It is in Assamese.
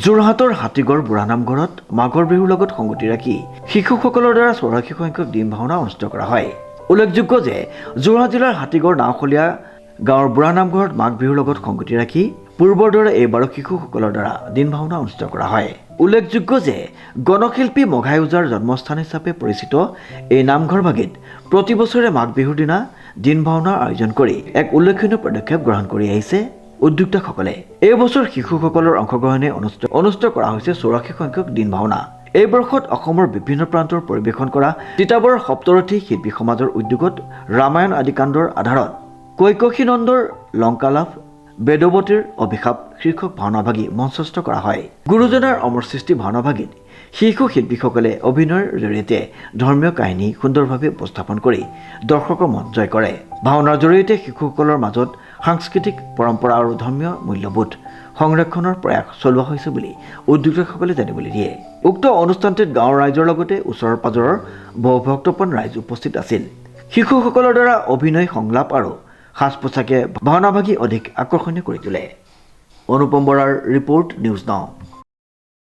যোৰহাটৰ হাতীগড় বুঢ়ানামঘৰত মাঘৰ বিহুৰ লগত সংগতি ৰাখি শিশুসকলৰ দ্বাৰা 84 সংখ্যক দিন ভাওনা অনুষ্ঠিত কৰা হয়। উল্লেখযোগ্য যে যোৰহাট জিলাৰ হাতীগড় নাওখলীয়া গাঁৱৰ বুঢ়ানামঘৰত মাঘ বিহুৰ লগত সংগতি ৰাখি পূৰ্বৰ দৰে এইবাৰো শিশুসকলৰ দ্বাৰা দিন ভাওনা অনুষ্ঠিত কৰা হয়। উল্লেখযোগ্য যে গণশিল্পী মঘাই ওজাৰ জন্মস্থান হিচাপে পৰিচিত এই নামঘৰভাগিত প্ৰতি বছৰে মাঘ বিহুৰ দিনা দিন ভাওনাৰ আয়োজন কৰি এক উল্লেখনীয় পদক্ষেপ গ্ৰহণ কৰি আহিছে উদ্যোক্তাসকলে। এই বছৰ শিশুসকলৰ অংশগ্ৰহণে অনুষ্ঠিত কৰা হৈছে 84 সংখ্যক দিন ভাওনা। এই বৰ্ষত অসমৰ বিভিন্ন প্ৰান্তৰ পৰিৱেশন কৰা তিতাবৰৰ সপ্তৰথী শিল্পী সমাজৰ উদ্যোগত ৰামায়ণ আদিকাণ্ডৰ আধাৰত কৈকশী নন্দৰ লংকালাভ বেদৱতীৰ অভিশাপ শীৰ্ষক ভাওনাভাগী মঞ্চস্থ কৰা হয়। গুৰুজনাৰ অমৰ সৃষ্টি ভাওনাভাগীত শিশু শিল্পীসকলে অভিনয়ৰ জৰিয়তে ধৰ্মীয় কাহিনী সুন্দৰভাৱে উপস্থাপন কৰি দৰ্শকৰ মন জয় কৰে। ভাওনাৰ জৰিয়তে শিশুসকলৰ মাজত সাংস্কৃতিক পৰম্পৰা আৰু ধৰ্মীয় মূল্যবোধ সংৰক্ষণৰ প্ৰয়াস চলোৱা হৈছে বুলি উদ্যোক্তাসকলে জানিবলৈ দিয়ে। উক্ত অনুষ্ঠানটিত গাঁৱৰ ৰাইজৰ লগতে ওচৰৰ পাজৰৰ বহু ভক্তপ্ৰাণ ৰাইজ উপস্থিত আছিল। শিশুসকলৰ দ্বাৰা অভিনয় সংলাপ আৰু সাজ পোছাকে ভাওনাভাগী অধিক আকৰ্ষণীয় কৰি তোলে। অনুপম বৰাৰ ৰিপৰ্ট, নিউজ নাও।